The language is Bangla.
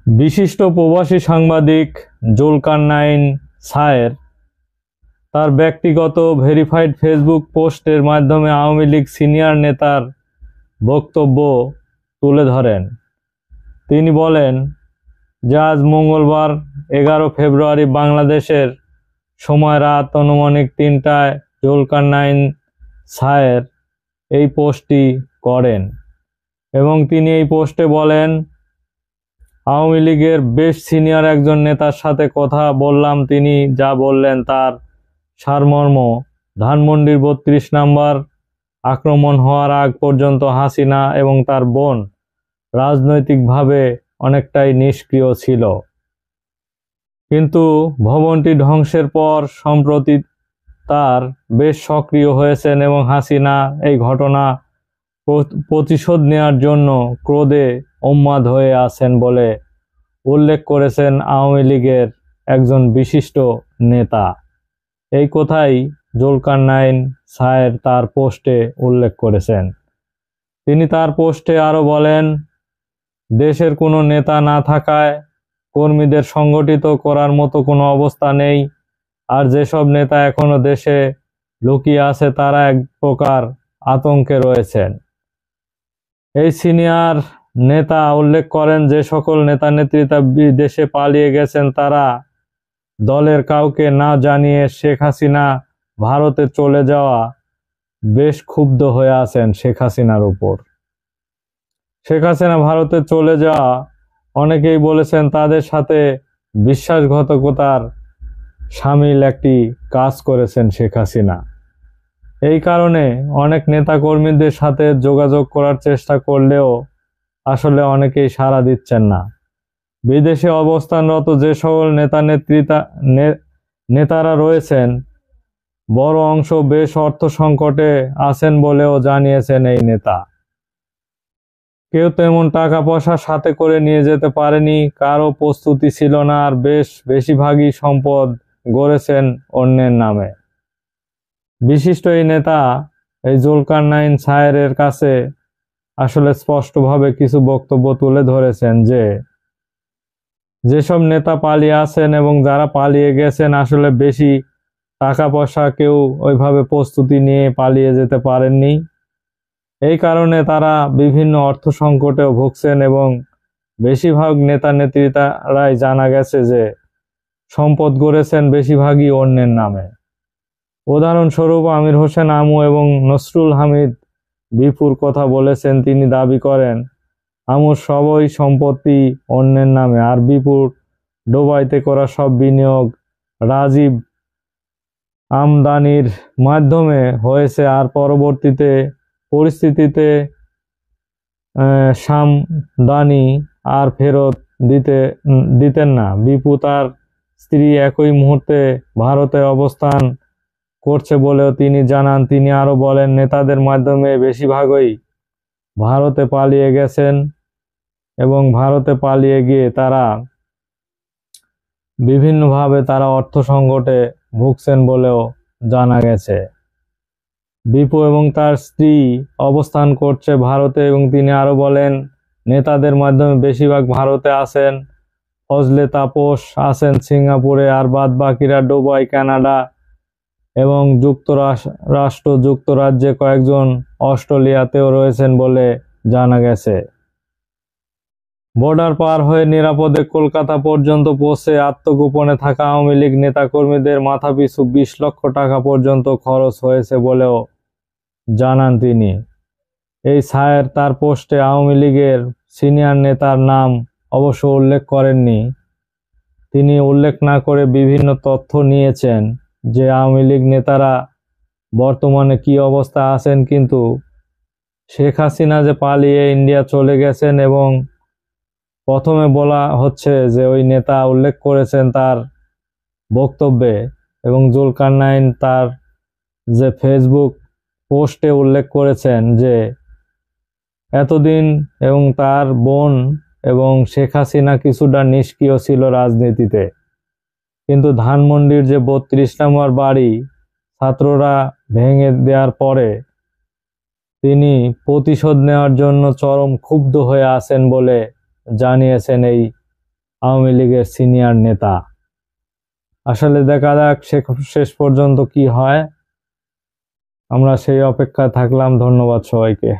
বিশিষ্ট প্রবাসী সাংবাদিক জুলকারনাইন সায়ের তার ব্যক্তিগত ভেরিফাইড ফেসবুক পোস্টের মাধ্যমে আওয়ামী লীগ সিনিয়র নেতার বক্তব্য তুলে ধরেন। তিনি বলেন যে আজ মঙ্গলবার 11 ফেব্রুয়ারি বাংলাদেশের সময় রাত আনুমানিক 3টায় জুলকারনাইন সায়ের এই পোস্টটি করেন এবং তিনি এই পোস্টে বলেন, আওয়ামী লীগের বেশ সিনিয়র একজন নেতার সাথে কথা বললাম। তিনি যা বললেন তার সারমর্ম, ধানমন্ডির 32 নম্বর আক্রমণ হওয়ার আগ পর্যন্ত হাসিনা এবং তার বোন রাজনৈতিকভাবে অনেকটাই নিষ্ক্রিয় ছিল, কিন্তু ভবনটি ধ্বংসের পর সম্প্রতি তার বেশ সক্রিয় হয়েছেন এবং হাসিনা এই ঘটনা প্রতিশোধ নেওয়ার জন্য ক্রোধে উন্মাদ হয়ে আছেন বলে উল্লেখ করেছেন আওয়ামী লীগের একজন বিশিষ্ট নেতা। এই কথাই জুলকারনাইন সায়ের তার পোস্টে উল্লেখ করেছেন। তিনি তার পোস্টে আরও বলেন, দেশের কোনো নেতা না থাকায় কর্মীদের সংগঠিত করার মতো কোনো অবস্থা নেই, আর যেসব নেতা এখনো দেশে লুকিয়ে আছে তারা এক প্রকার আতঙ্কে রয়েছেন। এই সিনিয়র নেতা উল্লেখ করেন, যে সকল নেতা নেত্রীরা বিদেশে পালিয়ে গেছেন তারা দলের কাউকে না জানিয়ে শেখ হাসিনা ভারতে চলে যাওয়া বেশ ক্ষুব্ধ হয়ে আছেন শেখ হাসিনার উপর। শেখ হাসিনা ভারতে চলে যাওয়া অনেকেই বলেছেন তাদের সাথে বিশ্বাসঘাতকতার সামিল একটি কাজ করেছেন শেখ হাসিনা। এই কারণে অনেক নেতাকর্মীদের সাথে যোগাযোগ করার চেষ্টা করলেও আসলে অনেকেই সাড়া দিচ্ছেন না। বিদেশে অবস্থানরত যে সকল নেতারা রয়েছেন বড় অংশ বেশ অর্থ সংকটে আছেন বলেও জানিয়েছেন এই নেতা। কেউ তেমন টাকা পয়সা সাথে করে নিয়ে যেতে পারেনি, কারো প্রস্তুতি ছিল না, আর বেশিরভাগই সম্পদ গড়েছেন অন্যের নামে। বিশিষ্ট এই নেতা এই জুলকারনাইন সায়েরের কাছে আসলে স্পষ্টভাবে কিছু বক্তব্য তুলে ধরেছেন যে যেসব নেতা পালিয়ে আছেন এবং যারা পালিয়ে গেছেন আসলে বেশি টাকা পয়সা কেউ ওইভাবে প্রস্তুতি নিয়ে পালিয়ে যেতে পারেননি। এই কারণে তারা বিভিন্ন অর্থ সংকটেও ভুগছেন এবং বেশিরভাগ নেতা নেত্রীরাই জানা গেছে যে সম্পদ গড়েছেন বেশিরভাগই অন্যের নামে। উদাহরণস্বরূপ আমির হোসেন আমু এবং নসরুল হামিদ বিপুর কথা বলেছেন। তিনি দাবি করেন আমুর সবই সম্পত্তি অন্যের নামে, আর বিপুর দুবাইতে করা সব বিনিয়োগ রাজীব আমদানির মাধ্যমে হয়েছে, আর পরবর্তীতে পরিস্থিতিতে সামদানি আর ফেরত দিতেন না। বিপু তার স্ত্রী একই মুহূর্তে ভারতে অবস্থান করছে বলেও তিনি জানান। তিনি আরো বলেন, নেতাদের মাধ্যমে বেশিরভাগই ভারতে পালিয়ে গেছেন এবং ভারতে পালিয়ে গিয়ে তারা বিভিন্নভাবে তারা অর্থ সংকটে ভুগছেন বলেও জানা গেছে। বিপু এবং তার স্ত্রী অবস্থান করছে ভারতে এবং তিনি আরো বলেন, নেতাদের মাধ্যমে বেশিরভাগ ভারতে আছেন। ফজলে তাপস আছেন সিঙ্গাপুরে, আর বাদ বাকিরা দুবাই, কানাডা এবং যুক্তরাজ্যে, কয়েকজন অস্ট্রেলিয়াতেও রয়েছেন বলে জানা গেছে। বর্ডার পার হয়ে নিরাপদে কলকাতা পর্যন্ত পৌঁছে আত্মগোপনে থাকা আওয়ামী লীগ নেতাকর্মীদের মাথাপিছু 20 লক্ষ টাকা পর্যন্ত খরচ হয়েছে বলেও জানান তিনি। এই সায়ের তার পোস্টে আওয়ামী লীগের সিনিয়র নেতার নাম অবশ্য উল্লেখ করেননি। তিনি উল্লেখ না করে বিভিন্ন তথ্য নিয়েছেন যে আওয়ামী লীগ নেতারা বর্তমানে কি অবস্থা আছেন, কিন্তু শেখ হাসিনা যে পালিয়ে ইন্ডিয়া চলে গেছেন এবং প্রথমে বলা হচ্ছে যে ওই নেতা উল্লেখ করেছেন তার বক্তব্যে, এবং জুলকারনাইন তার যে ফেসবুক পোস্টে উল্লেখ করেছেন যে এতদিন এবং তার বোন এবং শেখ হাসিনা কিছুটা নিষ্ক্রিয় ছিল রাজনীতিতে, কিন্তু ধানমন্ডির যে 32 নম্বর বাড়ি ছাত্ররা ভেঙে দেওয়ার পরে তিনি প্রতিশোধ নেওয়ার জন্য চরম ক্ষুব্ধ হয়ে আছেন বলে জানিয়েছেন এই আওয়ামী লীগের সিনিয়র নেতা। আসলে দেখা যাক শেষ পর্যন্ত কি হয়, আমরা সেই অপেক্ষায় থাকলাম। ধন্যবাদ সবাইকে।